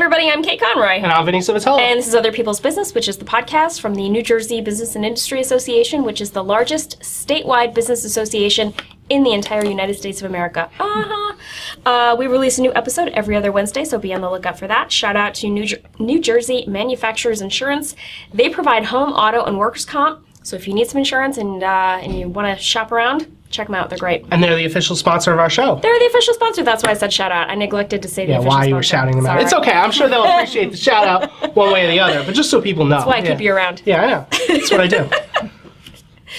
everybody, I'm Kate Conroy. And I'm Vinnie Savatello. And this is Other People's Business, which is the podcast from the New Jersey Business and Industry Association, which is the largest statewide business association in the entire United States of America. We release a new episode every other Wednesday, so be on the lookout for that. Shout out to New Jersey Manufacturers Insurance. They provide home, auto, and workers' comp. So if you need some insurance and you want to shop around, check them out. They're great. And they're the official sponsor of our show. They're the official sponsor. That's why I said shout out. I neglected to say the official sponsor. Yeah, why you were shouting them out. It's okay. I'm sure they'll appreciate the shout out one way or the other, but just so people know. That's why I keep you around. Yeah, I know. That's what I do.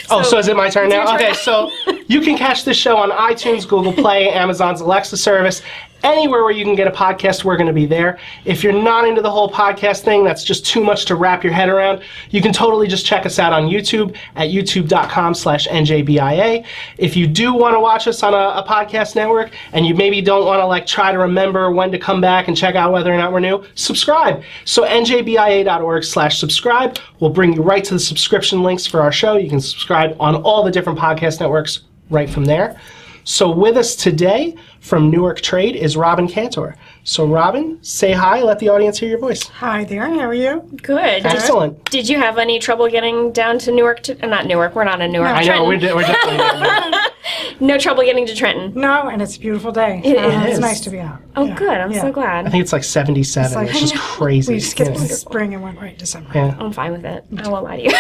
So is it my turn now? Okay, so you can catch this show on iTunes, Google Play, Amazon's Alexa service. Anywhere where you can get a podcast, we're going to be there. If you're not into the whole podcast thing, that's just too much to wrap your head around, you can totally just check us out on YouTube at youtube.com/NJBIA. If you do want to watch us on a podcast network and you maybe don't want to try to remember when to come back and check out whether or not we're new, subscribe. So njbia.org/subscribe will bring you right to the subscription links for our show. You can subscribe on all the different podcast networks right from there. So with us today from Newark Trade is Robin Kantor. So Robin, say hi, let the audience hear your voice. Hi there, how are you? Good. Excellent. Did you have any trouble getting down to Newark? Not Newark, we're not in Newark. No. I know, we're definitely not. No trouble getting to Trenton? No, and it's a beautiful day. It is. It's nice to be out. Oh, good. I'm so I glad. think it's like 77. It's It's just crazy. We skipped spring and went right to summer. Yeah. I'm fine with it. I won't lie to you.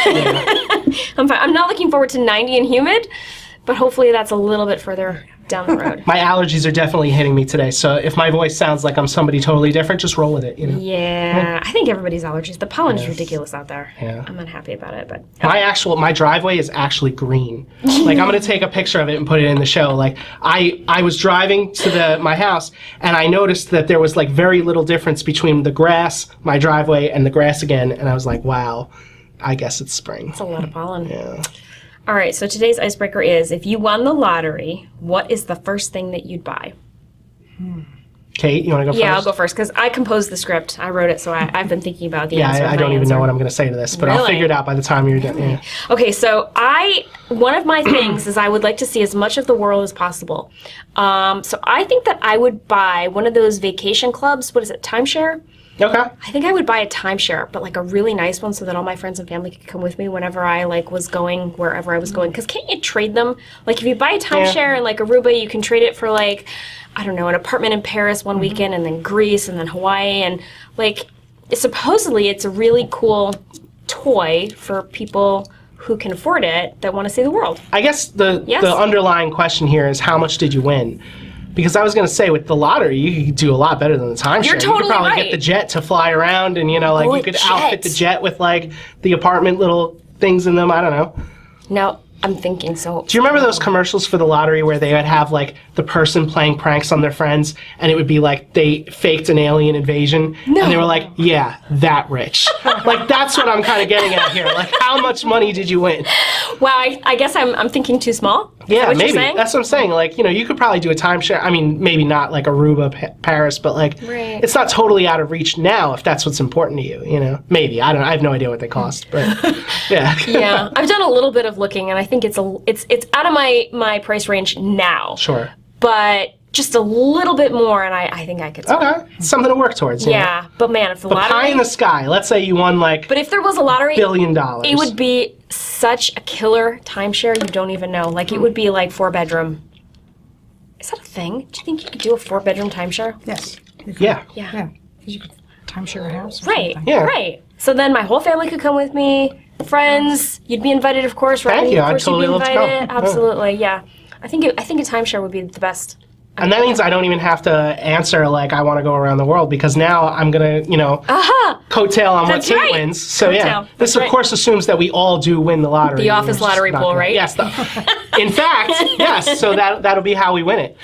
I'm fine. I'm not looking forward to 90 and humid, but hopefully that's a little bit further down the road. My allergies are definitely hitting me today, so if my voice sounds like I'm somebody totally different, just roll with it, you know? Yeah. I think everybody's allergies. The pollen is ridiculous out there. Yeah. I'm unhappy about it, but... My driveway is actually green. I'm going to take a picture of it and put it in the show. I was driving to my house, and I noticed that there was very little difference between the grass, my driveway, and the grass again, and I was like, wow, I guess it's spring. It's a lot of pollen. Yeah. All right, so today's icebreaker is, if you won the lottery, what is the first thing that you'd buy? Kate, you want to go first? Yeah, I'll go first, because I composed the script. I wrote it, so I've been thinking about the answer. I don't even know what I'm going to say to this, but I'll figure it out by the time you're done. Yeah. Okay, so one of my things is I would like to see as much of the world as possible. So I think that I would buy one of those vacation clubs. What is it, timeshare? Okay. I think I would buy a timeshare, but a really nice one so that all my friends and family could come with me whenever I was going wherever I was going. Because can't you trade them? If you buy a timeshare in Aruba, you can trade it for I don't know, an apartment in Paris one weekend, and then Greece, and then Hawaii, and supposedly it's a really cool toy for people who can afford it that want to see the world. I guess the underlying question here is, how much did you win? Because I was going to say, with the lottery, you could do a lot better than the timeshare. You're totally You could probably right. get the jet to fly around, and you could outfit the jet with the apartment little things in them. I don't know. Now, I'm thinking so. Do you remember those commercials for the lottery where they would have the person playing pranks on their friends, and it would be they faked an alien invasion, and they were like, yeah, that rich. That's what I'm kind of getting at here. How much money did you win? Wow, I guess I'm thinking too small. Yeah, maybe. That's what I'm saying. You could probably do a timeshare. I mean, maybe not Aruba, Paris, but right. It's not totally out of reach now if that's what's important to you, Maybe. I don't know. I have no idea what they cost, but yeah. Yeah, I've done a little bit of looking, and I think it's out of my price range now. Sure. But just a little bit more, and I think I could. Okay, something to work towards. Yeah, but man, if the lottery. Pie in the sky. Let's say you won But if there was a lottery, $1 billion. it would be such a killer timeshare. You don't even know. It would be 4-bedroom. Is that a thing? Do you think you could do a 4-bedroom timeshare? Yes. Yeah. Yeah. Because you could timeshare a house. Right. Something. Yeah. Right. So then my whole family could come with me. Friends, you'd be invited, of course. Right? Thank you. Of course, I'd totally you'd be love to invited. come. Absolutely. Yeah. I think a timeshare would be the best. And that means I don't even have to answer I want to go around the world, because now I'm going to, coattail on That's what Kate right. wins. So Coattail. This of course assumes that we all do win the lottery. The office lottery pool, right? Yes. In fact, yes. So that'll be how we win it.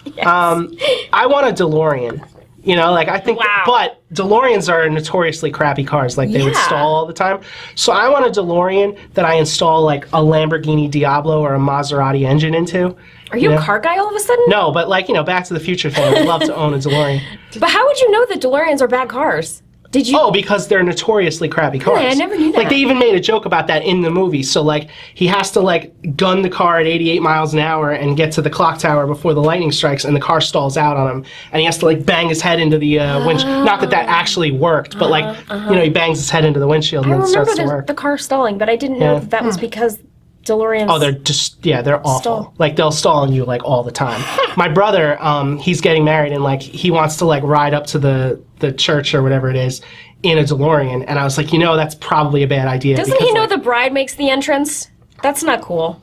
Yes. I want a DeLorean. I think, but DeLoreans are notoriously crappy cars. They would stall all the time. So I want a DeLorean that I install a Lamborghini Diablo or a Maserati engine into. Are you a car guy all of a sudden? No, but Back to the Future thing. I'd love to own a DeLorean. But how would you know that DeLoreans are bad cars? Did you? Oh, because they're notoriously crappy cars. Really? I never knew that. Like, they even made a joke about that in the movie. So, like, he has to, like, gun the car at 88 miles an hour and get to the clock tower before the lightning strikes, and the car stalls out on him. And he has to, like, bang his head into the windshield. Not that that actually worked, but, like, you know, he bangs his head into the windshield and I then it starts to remember work. the car stalling, but I didn't know that was because DeLoreans. Oh, they're just, yeah, they're awful. Stall. Like, they'll stall on you, like, all the time. My brother, he's getting married, and, like, he wants to, like, ride up to the church or whatever it is in a DeLorean. And I was like, you know, that's probably a bad idea. Doesn't he know the bride makes the entrance? That's not cool.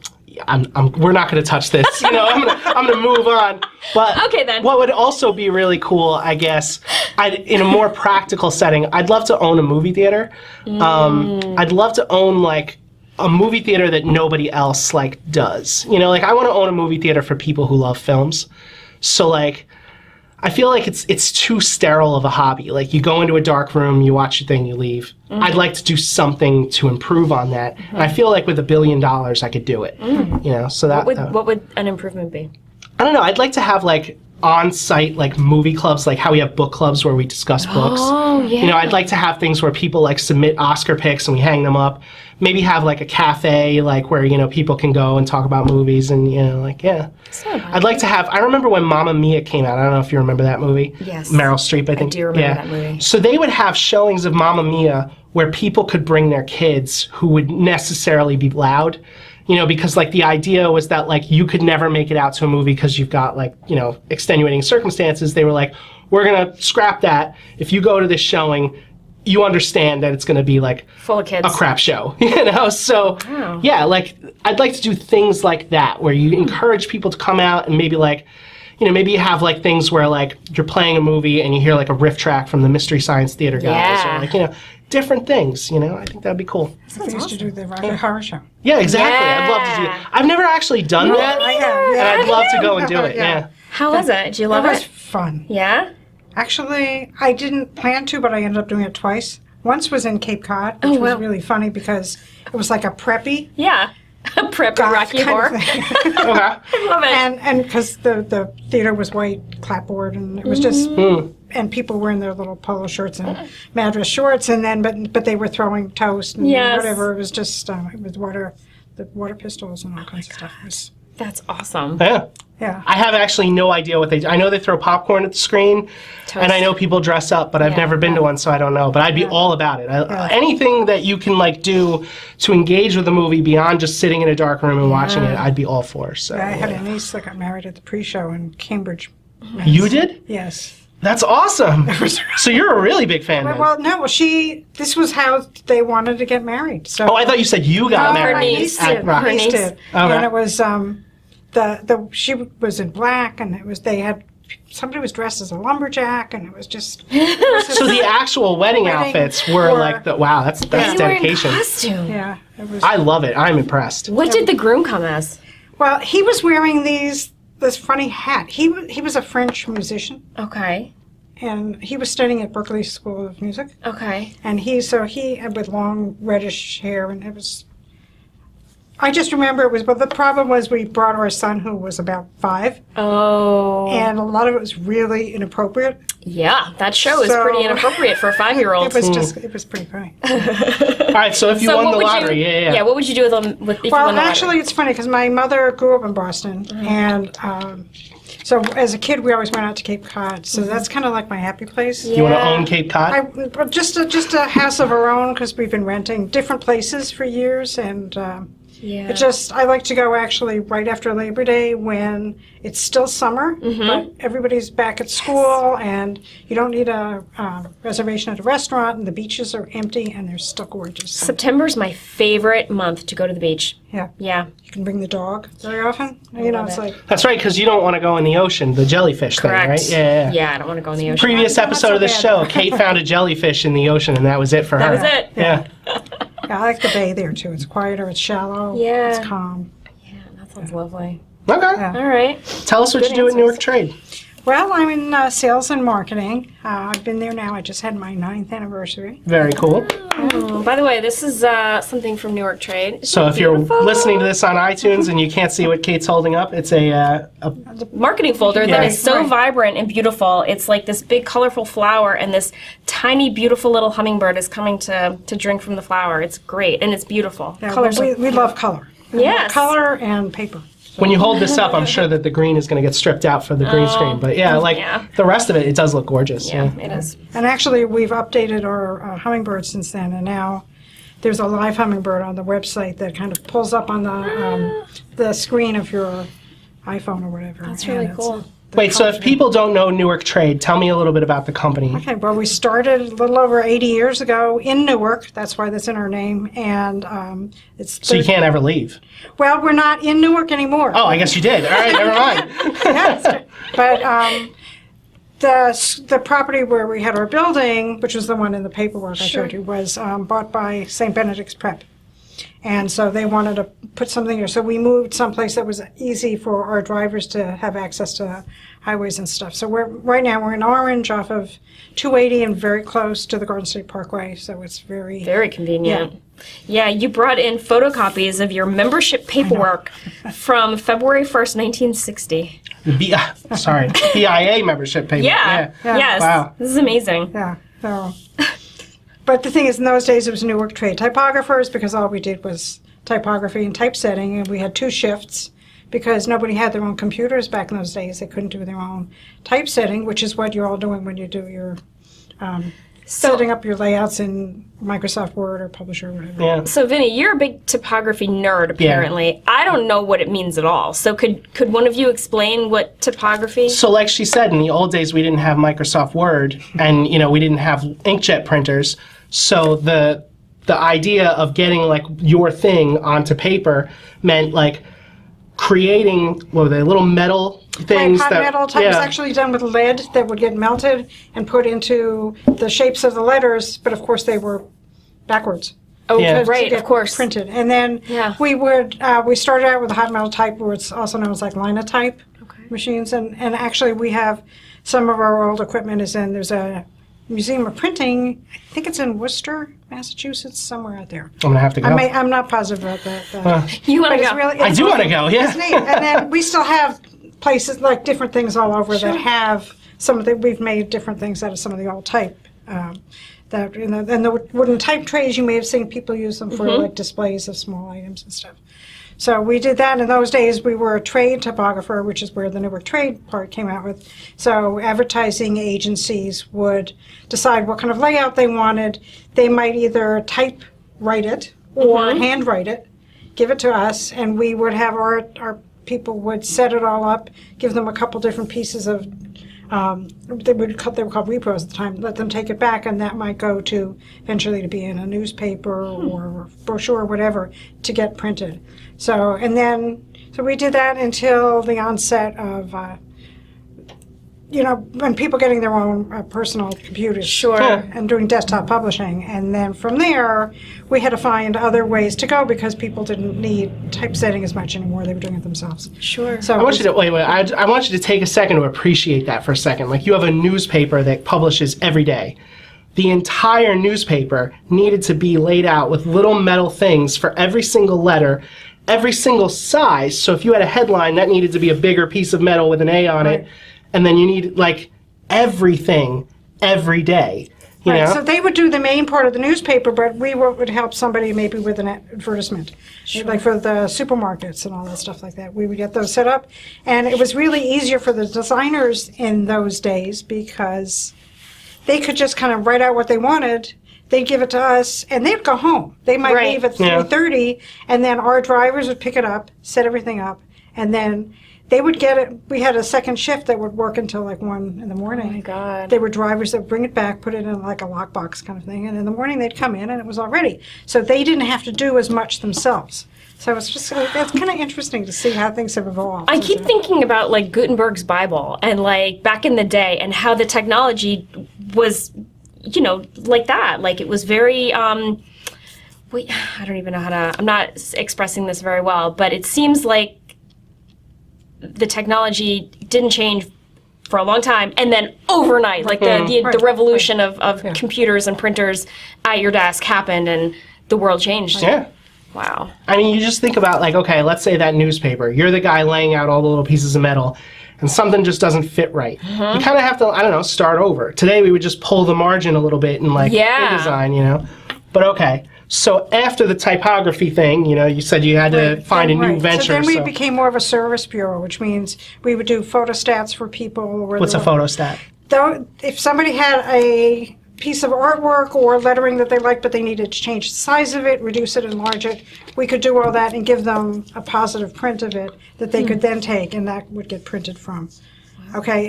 We're not going to touch this. You know, I'm gonna move on. But Okay, then. What would also be really cool, I guess, in a more practical setting, I'd love to own a movie theater. I'd love to own, like, a movie theater that nobody else, like, does. You know, like, I want to own a movie theater for people who love films. So, like, I feel like it's too sterile of a hobby. Like, you go into a dark room, you watch your thing, you leave. I'd like to do something to improve on that. And I feel like with $1 billion, I could do it. You know, so that. What would an improvement be? I don't know. I'd like to have, like, on-site, like, movie clubs, like how we have book clubs where we discuss books. Oh, yeah. You know, I'd like to have things where people, like, submit Oscar picks and we hang them up. Maybe have, like, a cafe, like, where, you know, people can go and talk about movies and, you know, like, yeah. I'd like to have, I remember when Mamma Mia came out. I don't know if you remember that movie. Yes. Meryl Streep, I think. I do remember that movie. So they would have showings of Mamma Mia where people could bring their kids who would necessarily be loud. You know, because, like, the idea was that, like, you could never make it out to a movie because you've got, like, you know, extenuating circumstances. They were like, we're going to scrap that. If you go to this showing, you understand that it's going to be, like, Full of kids. a crap show, you know? So, Wow. yeah, like, I'd like to do things like that where you encourage people to come out and maybe, like, you know, maybe you have, like, things where, like, you're playing a movie and you hear, like, a riff track from the Mystery Science Theater guys. Yeah. Or, like, you know, different things, you know? I think that'd be cool. We used to do the Rocket Horror Show. Yeah, exactly. Yeah. I'd love to do it. I've never actually done that, I have, and I'd love to go and do it. Yeah. Yeah. How was it? Did you love It was it? fun. Yeah? Actually, I didn't plan to, but I ended up doing it twice. Once was in Cape Cod, which was wow. really funny because it was like a preppy Yeah. A preppy goth Rocky kind Horror. of thing. Okay. I love it. and because the theater was white clapboard and it was just Mm. and people were in their little polo shirts and Madras shorts and then but they were throwing toast and Yes. whatever. It was just it was the water pistols and all kinds of stuff. It was, That's awesome. Yeah. yeah. I have actually no idea what they do. I know they throw popcorn at the screen, and I know people dress up, but I've Yeah. never been to one, so I don't know. But I'd be all about it. Anything that you can, like, do to engage with the movie beyond just sitting in a dark room and watching it, I'd be all for. So I had a niece that got married at the pre-show in Cambridge. You did? Yes. That's awesome. So you're a really big fan, then. This was how they wanted to get married. So Oh, I thought you said you got No, married. my niece at did. Rock. My niece niece. did. Okay. And it was she was in black, and it was somebody was dressed as a lumberjack, and it was just. So the actual wedding Wedding outfits were were- like wow, that's You were in dedication. costume. Yeah, it was. I love it. I'm impressed. What did the groom come as? Well, he was wearing this funny hat. He was a French musician, Okay. and he was studying at Berklee School of Music. Okay. And he had with long reddish hair, and it was. I just remember it was, but the problem was we brought our son who was about 5, Oh. and a lot of it was really inappropriate. Yeah, that show is So- pretty inappropriate for a 5-year-old. It was pretty funny. All right, so if you won the lottery, Yeah, what would you do with them if you Well, won the actually, lottery? it's funny because my mother grew up in Boston, and so as a kid, we always went out to Cape Cod. So that's kind of like my happy place. you want to Yeah. own Cape Cod? Just a house of our own because we've been renting different places for years, and Yeah. I like to go actually right after Labor Day when it's still summer, but everybody's back at school, and you don't need a reservation at a restaurant, and the beaches are empty, and they're still gorgeous. So, September's my favorite month to go to the beach. yeah, Yeah. you can bring the dog very often. You know, love it's it. like. That's right, because you don't want to go in the ocean, the jellyfish Correct. thing, right? Yeah. Yeah, I don't want to go in the ocean. Previous Not episode so of this bad. show, Kate found a jellyfish in the ocean, and that was it for her. That was it. Yeah. Yeah, I like the bay there too. It's quieter, it's shallow, Yeah. it's calm. Yeah, that sounds lovely. Okay. Yeah. All right. Tell us what Good you do at answers. Newark Trade. Well, I'm in sales and marketing. I've been there now. I just had my 9th anniversary. Very cool. Oh, by the way, this is something from Newark Trade. Isn't So it if you're beautiful? listening to this on iTunes and you can't see what Kate's holding up, it's a Marketing folder that Yeah. is so Right. vibrant and beautiful. It's like this big colorful flower, and this tiny beautiful little hummingbird is coming to drink from the flower. It's great, and it's beautiful. Yeah, Colors are- we love color. We love Yes. color and paper. when you hold this up, I'm sure that the green is going to get stripped out for the green screen. But yeah, like yeah. the rest of it, it does look gorgeous. Yeah, it is. And actually, we've updated our hummingbird since then, and now there's a live hummingbird on the website that kind of pulls up on the screen of your iPhone or whatever. That's really And cool. Wait, so if people don't know Newark Trade, tell me a little bit about the company. Okay, well, we started a little over 80 years ago in Newark. That's why that's in our name. And it's So you can't ever leave. well, we're not in Newark anymore. Oh, I guess you did. All right, never mind. Yes. But the property where we had our building, which was the one in the paperwork I showed you, was bought by St. Benedict's Prep. And so they wanted to put something here. So we moved someplace that was easy for our drivers to have access to highways and stuff. So right now we're in Orange off of 280 and very close to the Garden State Parkway. So it's very Very convenient. Yeah, you brought in photocopies of your membership paperwork from February 1st, 1960. BIA membership payment. Yeah. Yes. Wow. This is amazing. Yeah. So, but the thing is, in those days, it was Newark Trade typographers because all we did was typography and typesetting, and we had 2 shifts because nobody had their own computers back in those days. They couldn't do their own typesetting, which is what you're all doing when you do your setting up your layouts in Microsoft Word or Publisher or whatever. Yeah. So, Vinnie, you're a big typography nerd, apparently. I don't know what it means at all. So could one of you explain what typography? So like she said, in the old days, we didn't have Microsoft Word, and we didn't have inkjet printers. So the idea of getting like your thing onto paper meant like creating little metal things Hot metal type was actually done with lead that would get melted and put into the shapes of the letters, but of course they were backwards. Oh, Yeah. to right, get of course. printed. And then Yeah. we started out with the hot metal type, where it's also known as like linotype machines. And actually we have some of our old equipment there's a Museum of Printing, I think it's in Worcester, Massachusetts, somewhere out there. I'm gonna have to go. I'm not positive about that. You want But to it's go? really, I do want to go. it's Yeah. neat. And then we still have places, like different things all over that have we've made different things out of some of the old type. And the wooden type trays, you may have seen people use them for like displays of small items and stuff. So we did that. In those days, we were a trade typographer, which is where the Newark Trade part came out with. So advertising agencies would decide what kind of layout they wanted. They might either typewrite it or handwrite it, give it to us, and we would have our people would set it all up, give them a couple different pieces of they were called repros at the time, let them take it back, and that might go to eventually to be in a newspaper or brochure or whatever to get printed. So we did that until the onset of when people getting their own personal computers. Sure. And doing desktop publishing. And then from there, we had to find other ways to go because people didn't need typesetting as much anymore. They were doing it themselves. Sure. So I want you to wait. I want you to take a second to appreciate that for a second. Like you have a newspaper that publishes every day. The entire newspaper needed to be laid out with little metal things for every single letter, every single size. So if you had a headline, that needed to be a bigger piece of metal with an A on it. And then you need like everything every day. You know? So they would do the main part of the newspaper, but we would help somebody maybe with an advertisement, like for the supermarkets and all that stuff like that. We would get those set up, and it was really easier for the designers in those days because they could just kind of write out what they wanted. They'd give it to us, and they'd go home. They might leave at 3:30, and then our drivers would pick it up, set everything up, and then they would get it. We had a second shift that would work until like 1 in the morning. Oh my God. They were drivers that would bring it back, put it in like a lockbox kind of thing, and in the morning they'd come in and it was all ready. So they didn't have to do as much themselves. So it's kind of interesting to see how things have evolved. I keep thinking about like Gutenberg's Bible and like back in the day and how the technology was, like that. Like it was very, I don't even know how to, I'm not expressing this very well, but it seems like the technology didn't change for a long time, and then overnight, like the revolution of computers and printers at your desk happened, and the world changed. Yeah. Wow. I mean, you just think about, like, okay, let's say that newspaper. You're the guy laying out all the little pieces of metal, and something just doesn't fit right. You kind of have to, I don't know, start over. Today we would just pull the margin a little bit in, like, InDesign, you know? But okay. So after the typography thing, you know, you said you had to find a new venture. So then we became more of a service bureau, which means we would do photostats for people. What's a photostat? Though, if somebody had a piece of artwork or lettering that they liked, but they needed to change the size of it, reduce it, enlarge it, we could do all that and give them a positive print of it that they could then take, and that would get printed from. Okay,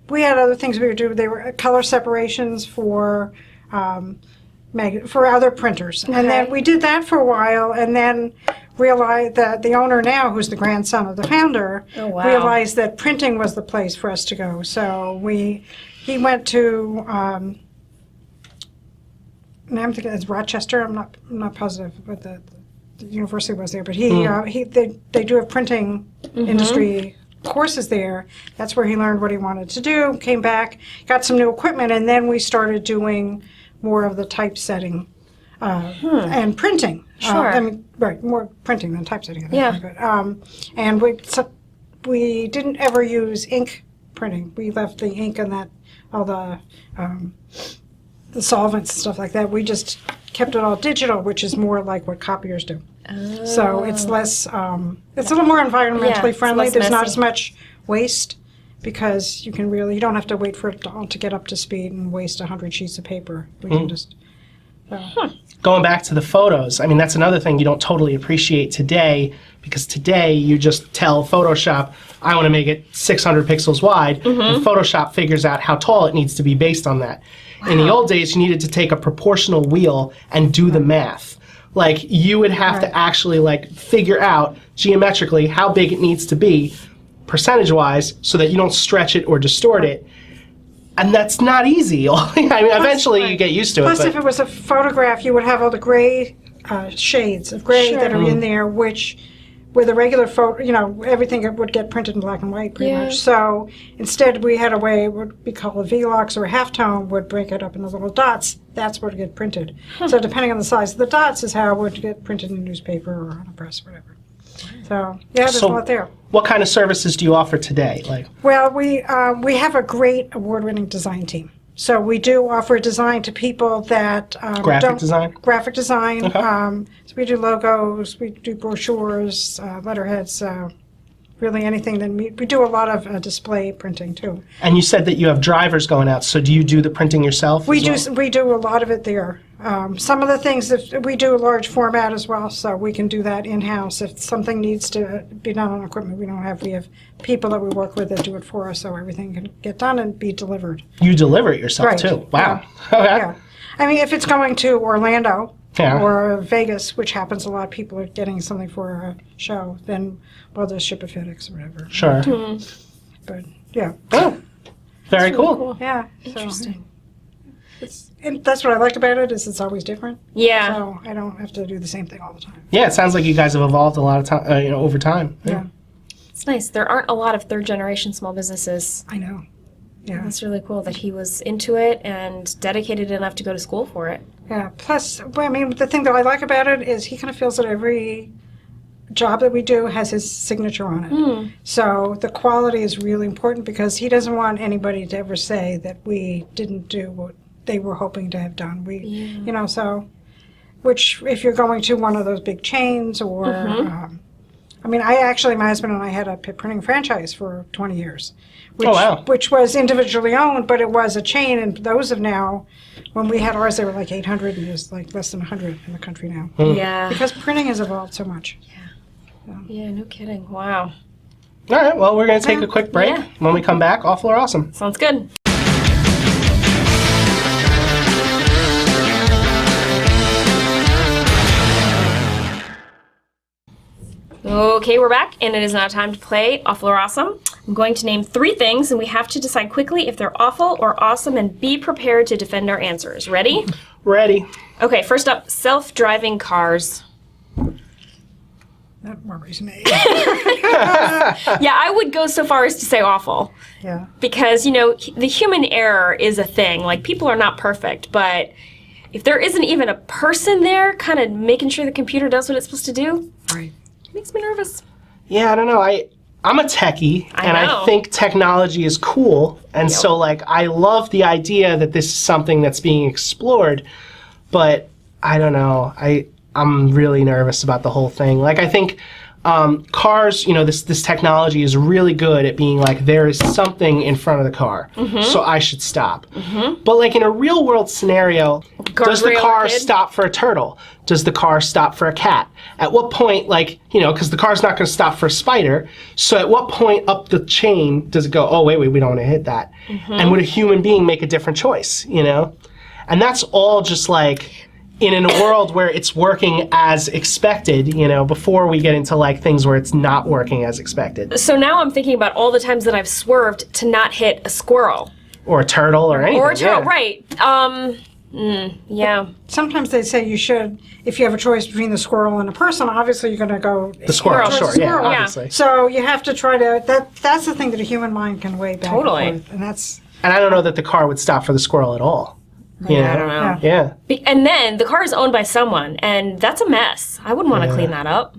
we had other things we would do. They were color separations for other printers. And then we did that for a while, and then realized that the owner now, who's the grandson of the founder, realized that printing was the place for us to go. So he went to, now I'm thinking it's Rochester, I'm not positive what the university was there, but they do have printing industry courses there. That's where he learned what he wanted to do, came back, got some new equipment, and then we started doing more of the typesetting and printing. Sure. More printing than typesetting. I think. But, and we didn't ever use ink printing. We left the ink and all the solvents and stuff like that. We just kept it all digital, which is more like what copiers do. Oh. So it's less, it's a little more environmentally friendly. There's not as much waste, because you don't have to wait for it all to get up to speed and waste 100 sheets of paper. We can just... Going back to the photos, I mean, that's another thing you don't totally appreciate today, because today you just tell Photoshop, I want to make it 600 pixels wide, and Photoshop figures out how tall it needs to be based on that. In the old days, you needed to take a proportional wheel and do the math. Like, you would have to actually, like, figure out geometrically how big it needs to be, percentage-wise, so that you don't stretch it or distort it. And that's not easy. I mean, eventually you get used to it. Plus, if it was a photograph, you would have all the gray shades of gray that are in there, which, with a regular photo, everything would get printed in black and white pretty much. So instead, we had a way, what we call a Velux or a halftone, would break it up into little dots. That's what would get printed. So depending on the size of the dots is how it would get printed in a newspaper or on a press, whatever. So there's a lot there. What kind of services do you offer today? Well, we have a great award-winning design team. So we do offer design to people that graphic design. Okay. So we do logos, we do brochures, letterheads, really anything. Then we do a lot of display printing too. And you said that you have drivers going out. So do you do the printing yourself? We do a lot of it there. Some of the things that we do a large format as well, so we can do that in-house. If something needs to be done on equipment we have people that we work with that do it for us, so everything can get done and be delivered. You deliver it yourself too? Wow. Yeah. Okay. Yeah. I mean, if it's going to Orlando or Vegas, which happens a lot, people are getting something for a show, then we'll just ship a FedEx or whatever. Sure. But yeah. Oh, very cool. Yeah. Interesting. And that's what I like about it, is it's always different. Yeah. So I don't have to do the same thing all the time. Yeah, it sounds like you guys have evolved a lot of time, over time. Yeah. It's nice. There aren't a lot of third-generation small businesses. I know. Yeah. That's really cool that he was into it and dedicated enough to go to school for it. Yeah. Plus, I mean, the thing that I like about it is he kind of feels that every job that we do has his signature on it. So the quality is really important, because he doesn't want anybody to ever say that we didn't do what they were hoping to have done. Which if you're going to one of those big chains or, I mean, my husband and I had a printing franchise for 20 years, which was individually owned, but it was a chain, and those have now, when we had ours, they were like 800, and there's like less than 100 in the country now. Yeah. Because printing has evolved so much. Yeah, no kidding. Wow. All right, well, we're going to take a quick break. Yeah. When we come back, Awful or Awesome. Sounds good. Okay, we're back, and it is now time to play Awful or Awesome. I'm going to name 3 things, and we have to decide quickly if they're awful or awesome, and be prepared to defend our answers. Ready? Ready. Okay, first up, self-driving cars. That worries me. Yeah, I would go so far as to say awful. Yeah. Because, you know, the human error is a thing. Like, people are not perfect, but if there isn't even a person there kind of making sure the computer does what it's supposed to do, Right. it makes me nervous. Yeah, I don't know. I'm a techie, and know. I think technology is cool. And so, like, I love the idea that this is something that's being explored, but I don't know. I'm really nervous about the whole thing. Like, I think cars, you know, this technology is really good at being like, there is something in front of the car, so I should stop. But like in a real world scenario, does the Guardrail car kid? stop for a turtle? Does the car stop for a cat? At what point, like, you know, because the car's not going to stop for a spider, so at what point up the chain does it go, oh, wait, we don't want to hit that? And would a human being make a different choice, you know? And that's all just like, in a world where it's working as expected, you know, before we get into like things where it's not working as expected. So now I'm thinking about all the times that I've swerved to not hit a squirrel. Or a turtle or anything. Or a turtle, yeah. right. Yeah. Sometimes they say you should, if you have a choice between the squirrel and a person, obviously you're going to go The squirrel, towards sure, the yeah, squirrel. obviously. So you have to try to, that's the thing that a human mind can weigh back Totally. and forth. And that's, And I don't know that the car would stop for the squirrel at all. You know? I don't know. yeah. Yeah. And then the car is owned by someone, and that's a mess. I wouldn't want to clean that up.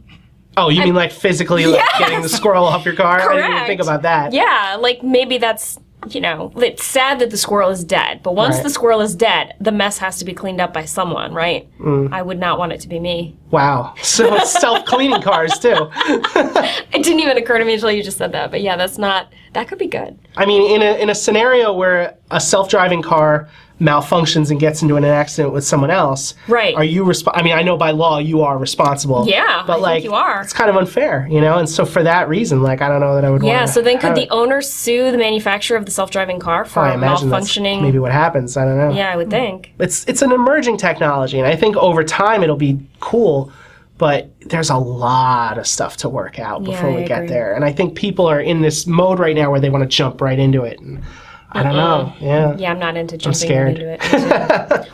Oh, you mean like physically like Yes! getting the squirrel off your car? I didn't even Correct. think about that. Yeah, like maybe that's, you know, it's sad that the squirrel is dead, but once Right. the squirrel is dead, the mess has to be cleaned up by someone, right? Mm. I would not want it to be me. Wow. So it's self-cleaning cars too. It didn't even occur to me until you just said that, but yeah, that could be good. I mean, in a scenario where a self-driving car malfunctions and gets into an accident with someone else, Right. are you I mean, I know by law you are responsible. Yeah, but I like think you are. it's kind of unfair, you know. And so for that reason, like I don't know that I would. Yeah, wanna so then could have the it. owner sue the manufacturer of the self-driving car for I imagine that's malfunctioning? maybe what happens. I don't know. Yeah, I would think. It's an emerging technology, and I think over time it'll be cool. But there's a lot of stuff to work out before I we get agree. there. And I think people are in this mode right now where they want to jump right into it. And I don't know. Yeah. Yeah, I'm not into jumping scared. into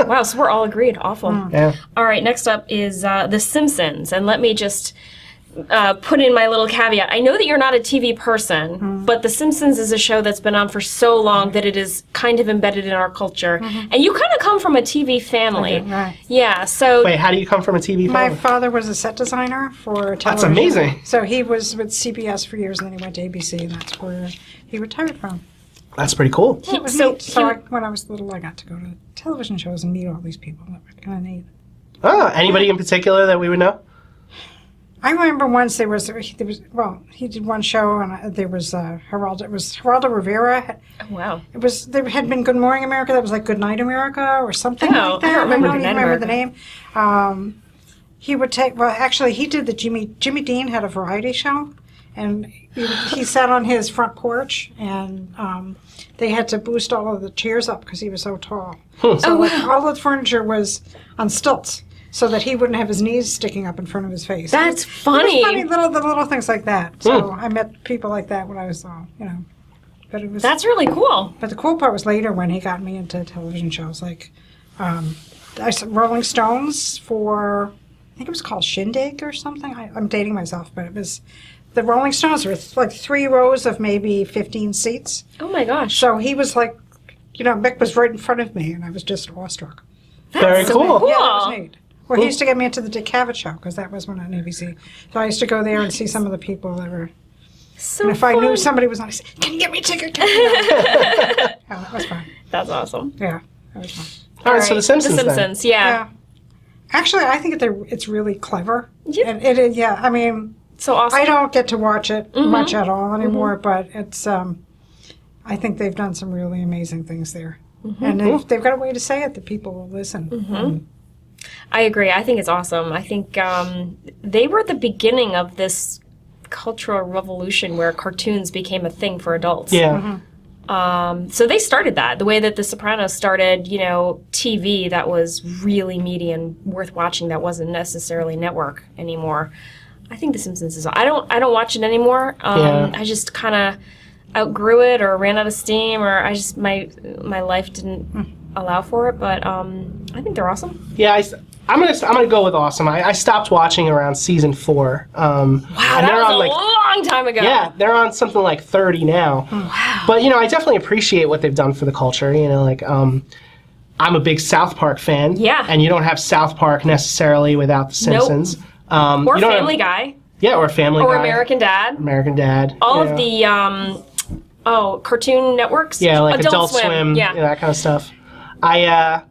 it. Wow, so we're all agreed. Awful. Yeah. All right, next up is The Simpsons. And let me just put in my little caveat. I know that you're not a TV person, but The Simpsons is a show that's been on for so long that it is kind of embedded in our culture. And you kind of come from a TV family. I do, right. Yeah, so Wait, how do you come from a TV my family? father was a set designer for television. That's amazing. So he was with CBS for years, and then he went to ABC, and that's where he retired from. That's pretty cool. It was so neat. So he- when I was little, I got to go to television shows and meet all these people. That was kind of neat. Anybody in particular that we would know? I remember once there was well, he did one show and there was Geraldo. It was Geraldo Rivera. wow. It was there had been Good Morning America. That was like Good Night America or something Oh, like that. I don't remember don't Good even Night remember the name. He would take. Well, actually, he did the Jimmy Dean had a variety show, and he sat on his front porch and. They had to boost all of the chairs up because he was so tall. So like, all the furniture was on stilts so that he wouldn't have his knees sticking up in front of his face. That's It funny. was funny, the little things like that. So I met people like that when I was, but it was. That's really cool. But the cool part was later when he got me into television shows like, I saw Rolling Stones for, I think it was called Shindig or something. I'm dating myself, but it was. The Rolling Stones were like 3 rows of maybe 15 seats. Oh my gosh. So he was like, Mick was right in front of me, and I was just awestruck. Very so cool. cool. Yeah, that was neat. Well, he used to get me into the Dick Cavett show, because that was when on ABC. So I used to go there and see some of the people that were... So And if I fun. knew somebody was on, I said, can you get me a ticket? Yeah, that was fun. That's awesome. Yeah, that was fun. All right, so The Simpsons. The then. Simpsons, yeah. Yeah. Actually, I think it's really clever. Yeah. And it is, yeah, I mean... So awesome. I don't get to watch it much at all anymore, but it's. I think they've done some really amazing things there, and they've got a way to say it that people will listen. I agree. I think it's awesome. I think they were the beginning of this cultural revolution where cartoons became a thing for adults. Yeah. So they started that. The way that The Sopranos started, TV that was really meaty and worth watching that wasn't necessarily network anymore. I think The Simpsons is. I don't watch it anymore. Yeah. I just kind of outgrew it or ran out of steam, or I just my life didn't allow for it, but I think they're awesome. Yeah, I'm gonna go with awesome. I stopped watching around season 4. Wow, that was a long time ago. Yeah, they're on something like 30 now. Wow. But I definitely appreciate what they've done for the culture. I'm a big South Park fan. Yeah. And you don't have South Park necessarily without The Simpsons. Or Family Guy. Yeah, or Family Guy. Or American Dad. American Dad. All of the cartoon networks. Yeah, like Adult Swim. Yeah. That kind of stuff. I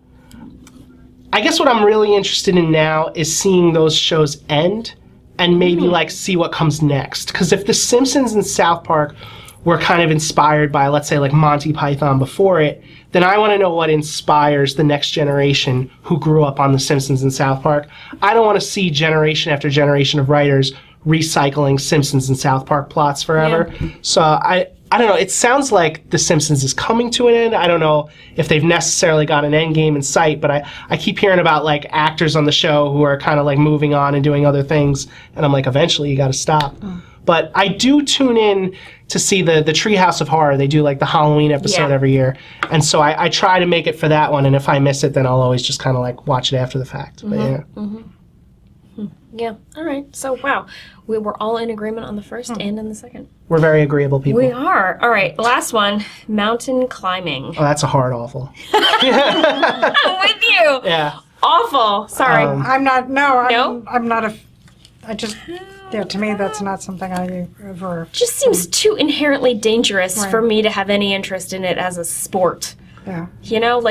guess what I'm really interested in now is seeing those shows end and maybe see what comes next. Because if The Simpsons and South Park were kind of inspired by, let's say, like Monty Python before it, then I want to know what inspires the next generation who grew up on The Simpsons and South Park. I don't want to see generation after generation of writers recycling Simpsons and South Park plots forever. Yeah. So I don't know. It sounds like The Simpsons is coming to an end. I don't know if they've necessarily got an end game in sight, but I keep hearing about actors on the show who are kind of moving on and doing other things, and I'm eventually you got to stop. But I do tune in to see the Treehouse of Horror. They do the Halloween episode every year, and so I try to make it for that one. And if I miss it, then I'll always just kind of watch it after the fact. But yeah. Yeah. All right. So, wow. We were all in agreement on the first and in the second. We're very agreeable people. We are. All right. Last one. Mountain climbing. Oh, that's a hard awful. I'm with you. Yeah. Awful. Sorry. I'm not, no, No? I'm not to me, that's not something I ever. Just seems too inherently dangerous for me to have any interest in it as a sport. Yeah.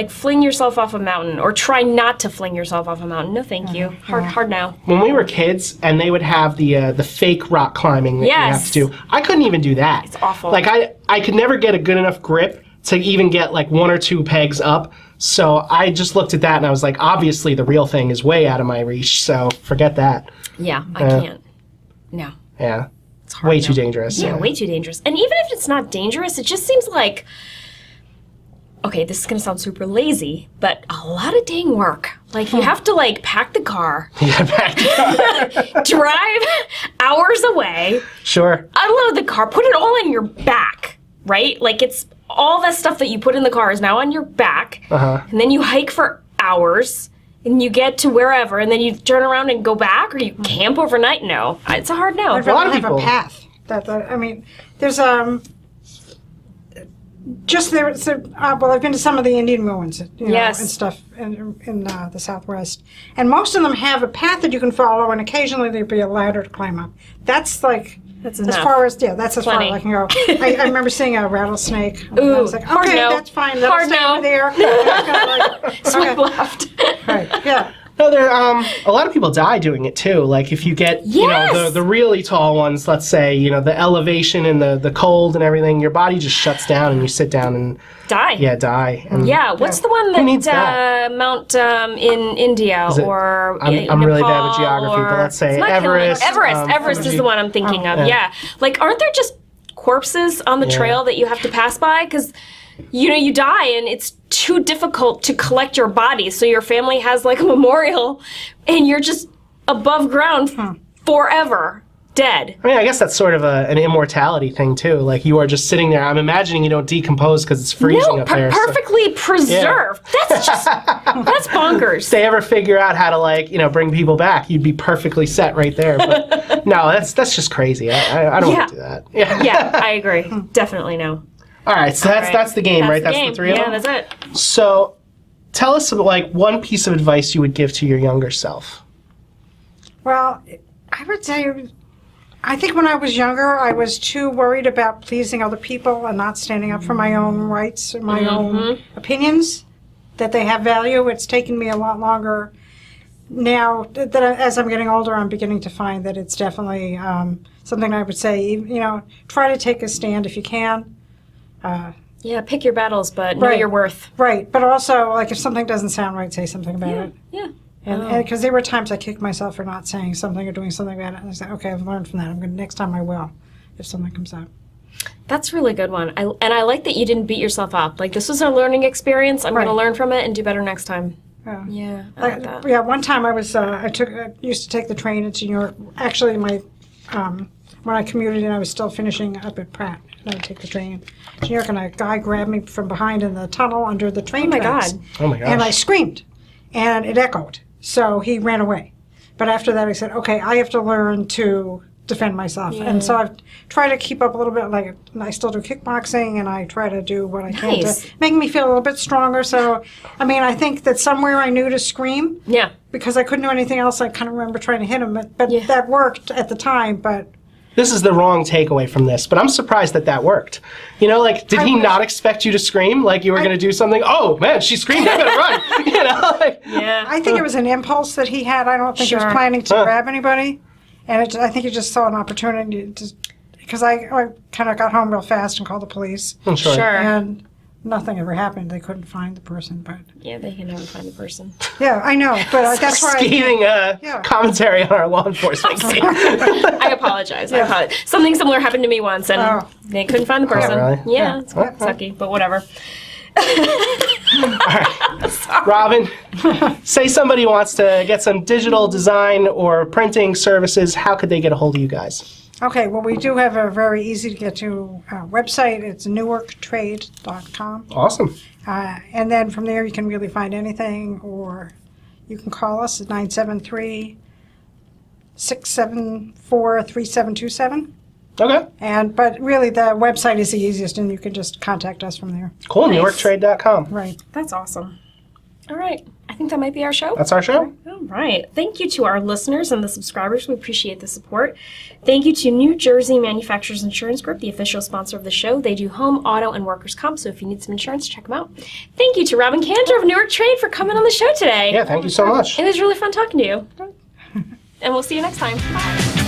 Fling yourself off a mountain, or try not to fling yourself off a mountain. No, thank you. Hard now. When we were kids, and they would have the fake rock climbing that you have to do, I couldn't even do that. It's awful. I could never get a good enough grip to even get 1 or 2 pegs up. So I just looked at that and I was like, obviously the real thing is way out of my reach. So forget that. Yeah, I can't. No. Yeah. It's hard. Way too dangerous. Yeah, way too dangerous. And even if it's not dangerous, it just seems like. Okay, this is going to sound super lazy, but a lot of dang work. You have to, pack the car. Yeah, pack the car. Drive hours away. Sure. Unload the car. Put it all on your back, right? It's all that stuff that you put in the car is now on your back. And then you hike for hours, and you get to wherever, and then you turn around and go back, or you camp overnight. No. It's a hard no. I'd rather have a path. There's I've been to some of the Indian ruins, and stuff in the Southwest, and most of them have a path that you can follow, and occasionally there'd be a ladder to climb up. That's that's enough. as far as that's as far as I can go. I remember seeing a rattlesnake. Ooh, I was like, okay, that's fine. That'll stay over there. Swipe left. Right. Yeah. No, there. A lot of people die doing it too. If you get, the really tall ones, let's say, the elevation and the cold and everything, your body just shuts down and you sit down and die. Yeah, die. And what's the one that Mount in India or I'm really bad with geography, but let's say Everest. Everest is the one I'm thinking of. Yeah. Aren't there just corpses on the trail that you have to pass by? Because you die and it's too difficult to collect your body, so your family has a memorial and you're just above ground forever dead. I guess that's sort of an immortality thing too. You are just sitting there. I'm imagining you don't decompose because it's freezing up there. Perfectly preserved. That's just that's bonkers. If they ever figure out how to bring people back, you'd be perfectly set right there. But no, that's just crazy. I don't want to do that. Yeah, I agree. Definitely no. All right, so that's the game, right? That's the 3 of them? Yeah, that's it. So tell us one piece of advice you would give to your younger self. Well, I would say, I think when I was younger, I was too worried about pleasing other people and not standing up for my own rights and my own opinions, that they have value. It's taken me a lot longer now that as I'm getting older, I'm beginning to find that it's definitely something I would say, try to take a stand if you can. Pick your battles, but know your worth. Right, but also, if something doesn't sound right, say something about it. Yeah. And because there were times I kicked myself for not saying something or doing something about it, and I said, okay, I've learned from that. Next time I will, if something comes up. That's a really good one. I like that you didn't beat yourself up. This was a learning experience. I'm going to learn from it and do better next time. Yeah, I like that. Yeah, one time I was, I used to take the train into New York. Actually, when I commuted and I was still finishing up at Pratt. And I would take the train to New York, and a guy grabbed me from behind in the tunnel under the train tracks. God. Oh my gosh. And I screamed, and it echoed. So he ran away. But after that, I said, okay, I have to learn to defend myself. And so I've tried to keep up a little bit. Like, I still do kickboxing, and I try to do what I can to make me feel a little bit stronger. So, I mean, I think that somewhere I knew to scream. Yeah. Because I couldn't do anything else. I kind of remember trying to hit him. But that worked at the time. But This is the wrong takeaway from this, but I'm surprised that worked. You know, like, did he not expect you to scream? Like you were going to do something? Oh, man, she screamed, I better run. You know? Like, I think it was an impulse that he had. I don't think he was planning to grab anybody. And I think he just saw an opportunity to, because I kind of got home real fast and called the police. Sure. And nothing ever happened. They couldn't find the person, but Yeah, they can never find the person. yeah, I know. But that's why Scathing commentary on our law enforcement. I apologize. I apologize. Something similar happened to me once, and they couldn't find the person. really? Yeah, it's quite sucky, but whatever. Robin, say somebody wants to get some digital design or printing services, how could they get a hold of you guys? Okay, well, we do have a very easy to get to website. It's newarktrade.com. Awesome. And then from there, you can really find anything, or you can call us at 973-674-3727. Okay. But really, the website is the easiest, and you can just contact us from there. Cool. Newarktrade.com. Right. That's awesome. All right. I think that might be our show. That's our show. All right. Thank you to our listeners and the subscribers. We appreciate the support. Thank you to New Jersey Manufacturers Insurance Group, the official sponsor of the show. They do home, auto, and workers' comp, so if you need some insurance, check them out. Thank you to Robin Kantor of Newark Trade for coming on the show today. Yeah, thank you so much. It was really fun talking to you. And we'll see you next time. Bye.